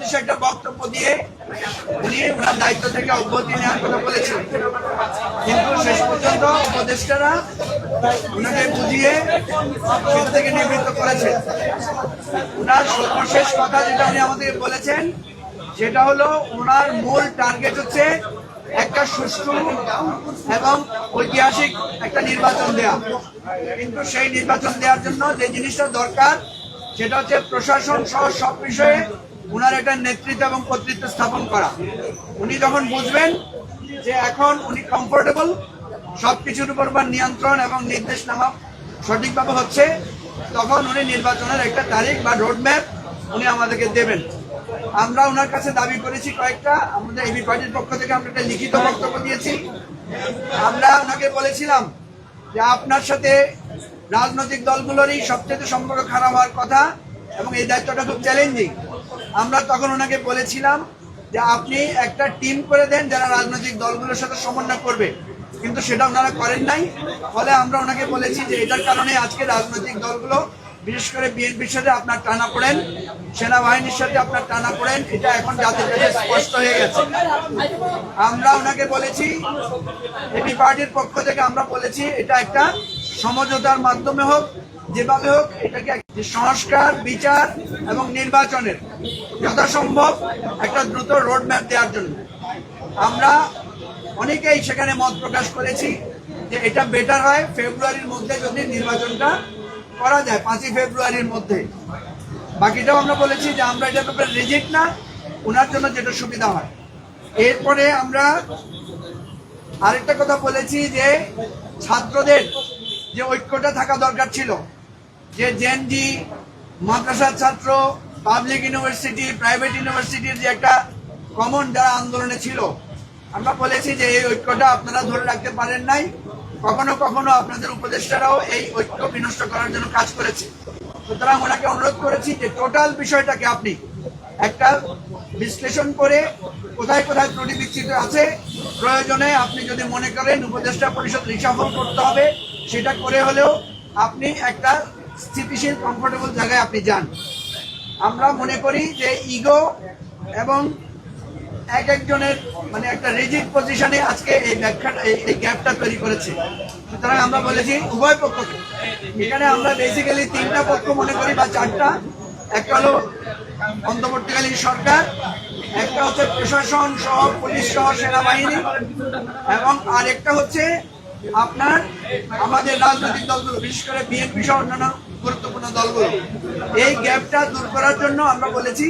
উদ্দেশ্যে একটা বক্তব্য দিয়ে উনি ওনার দায়িত্ব থেকে অব্যাহতি নেওয়ার কথা বলেছেন, কিন্তু শেষ পর্যন্ত উপদেষ্টারা ওনাকে বুঝিয়ে সেটা থেকে নিবৃত্ত করেছেন। ওনার সর্বশেষ কথা যেটা উনি আমাদেরকে বলেছেন সেটা হলো ওনার মূল টার্গেট হচ্ছে একটা সুষ্ঠু এবং ঐতিহাসিক একটা নির্বাচন দেওয়া, কিন্তু সেই নির্বাচন দেওয়ার জন্য যে জিনিসটা দরকার সেটা হচ্ছে প্রশাসন সহ সব বিষয়ে উনার একটা নেতৃত্ব এবং কর্তৃত্ব স্থাপন করা। উনি যখন বুঝবেন যে এখন উনি কমফোর্টেবল, সবকিছুর উপর নিয়ন্ত্রণ এবং নির্দেশনামা সঠিকভাবে হচ্ছে, তখন উনি নির্বাচনের একটা তারিখ বা রোডম্যাপ উনি আমাদেরকে দেবেন। আমরা ওনার কাছে দাবি করেছি কয়েকটা, আমাদের এবি পার্টির পক্ষ থেকে আমরা একটা লিখিত বক্তব্য দিয়েছি। আমরা ওনাকে বলেছিলাম যে আপনার সাথে রাজনৈতিক দলগুলোরই সবচেয়ে সম্পর্ক খারাপ হওয়ার কথা এবং এই দায়িত্বটা খুব চ্যালেঞ্জিং। আমরা তখন ওনাকে বলেছিলাম যে আপনি একটা টিম করে দেন যারা রাজনৈতিক দলগুলোর সাথে সমন্বয় করবে, কিন্তু সেটা ওনারা করেন নাই। ফলে আমরা ওনাকে বলেছি যে এটার কারণে আজকে রাজনৈতিক দলগুলো, বিশেষ করে বিএনপির সাথে আপনার টানা পড়েন, সেনাবাহিনীর সাথে আপনার টানা পড়েন, এটা এখন জাতির কাছে স্পষ্ট হয়ে গেছে। আমরা ওনাকে বলেছি, এবি পার্টির পক্ষ থেকে আমরা বলেছি এটা একটা সমঝোতার মাধ্যমে হোক, যেভাবে হোক এটাকে সংস্কার, বিচার এবং নির্বাচনের যথাসম্ভব একটা দ্রুত রোডম্যাপ দেওয়ার জন্য আমরা অনেকেই সেখানে মত প্রকাশ করেছি যে এটা বেটার হয় ফেব্রুয়ারির মধ্যে যদি নির্বাচনটা করা যায়, 5ই ফেব্রুয়ারির মধ্যে। বাকিটাও আমরা বলেছি যে আমরা এটার ব্যাপারে রিজিট না, ওনার জন্য যেটা সুবিধা হয়। এরপরে আমরা আরেকটা কথা বলেছি যে ছাত্রদের যে ঐক্যটা থাকা দরকার ছিল, যে জেনজি, মাদ্রাসার ছাত্র, পাবলিক ইউনিভার্সিটি, প্রাইভেট ইউনিভার্সিটির যে একটা কমন যারা আন্দোলনে ছিল, আমরা বলেছি যে এই ঐক্যটা আপনারা ধরে রাখতে পারেন নাই, কখনো কখনো আপনাদের উপদেষ্টারাও এই ঐক্য বিনষ্ট করার জন্য কাজ করেছে। সুতরাং ওনাকে অনুরোধ করেছি যে টোটাল বিষয়টাকে আপনি একটা বিশ্লেষণ করে কোথায় কোথায় ত্রুটি বিচ্ছিন্ন আছে, প্রয়োজনে আপনি যদি মনে করেন উপদেষ্টা পরিষদ রিশাফল করতে হবে, সেটা করে হলেও আপনি একটা স্থিতিশীল কমফোর্টেবল জায়গায় আপনি যান। আমরা মনে করি যে ইগো এবং এক একজনের মানে একটা রিজিড পজিশনে আজকে এই ব্যাখ্যাটা, এই গ্যাপটা তৈরি করেছে। সুতরাং আমরা বলেছি উভয় পক্ষকে, এখানে আমরা বেসিক্যালি 3টা পক্ষ মনে করি বা 4টা। একটা হলো অন্তর্বর্তীকালীন সরকার, একটা হচ্ছে প্রশাসন সহ পুলিশ সহ সেনাবাহিনী, এবং আরেকটা হচ্ছে আপনার আমাদের রাজনৈতিক দলগুলো, বিশেষ করে বিএনপি সহ অন্যান্য গুরুত্বপূর্ণ দলগুলো। এই গ্যাপটা দূর করার জন্য আমরা বলেছি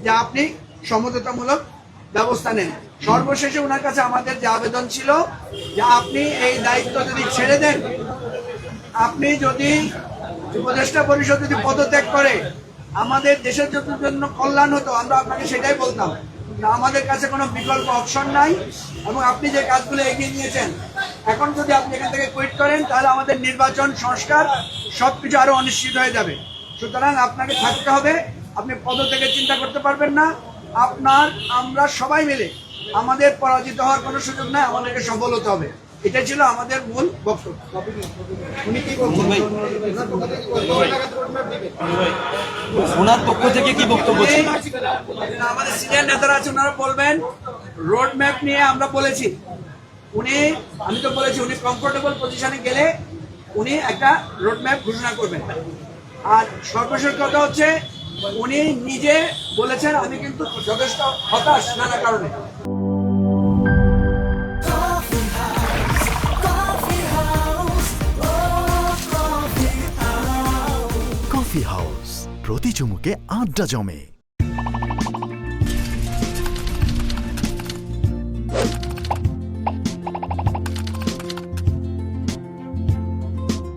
যে আপনি সমঝোতামূলক ব্যবস্থা নেন। সর্বশেষে ওনার কাছে আমাদের যে আবেদন ছিল যে আপনি এই দায়িত্ব যদি ছেড়ে দেন, আপনি যদি উপদেষ্টা পরিষদ যদি পদত্যাগ করে আমাদের দেশের জন্য কল্যাণ হতো, আমরা আপনাকে সেটাই বলতাম। আমাদের কাছে কোনো বিকল্প অপশন নাই, এবং আপনি যে কাজগুলো এগিয়ে নিয়েছেন, এখন যদি আপনি এখান থেকে কুইট করেন তাহলে আমাদের নির্বাচন, সংস্কার সবকিছু আরো অনিশ্চিত হয়ে যাবে। সুতরাং আপনাকে থাকতে হবে, আপনি পদত্যাগের চিন্তা করতে পারবেন না। আমরা সবাই মিলে আমাদের পরাজিত হওয়ার কোনো সুযোগ নাই, আমাদেরকে সফল হতে হবে। এটা ছিল আমাদের মূল বক্তব্য। উনি কি বলছেন? ওনার পক্ষ থেকে কি বক্তব্য ছিল? আমাদের সিনিয়র নেতারা আছে, ওনারা বলবেন। রোড ম্যাপ নিয়ে আমরা বলেছি, আমি তো বলেছি উনি কমফোর্টেবল পজিশনে গেলে উনি একটা রোড ম্যাপ ঘোষণা করবেন। আর সর্বশেষ কথা হচ্ছে উনি নিজে বলেছেন আমি কিন্তু যথেষ্ট হতাশ নানা কারণে। কফি হাউস, প্রতি চুমুকে আড্ডা জমে।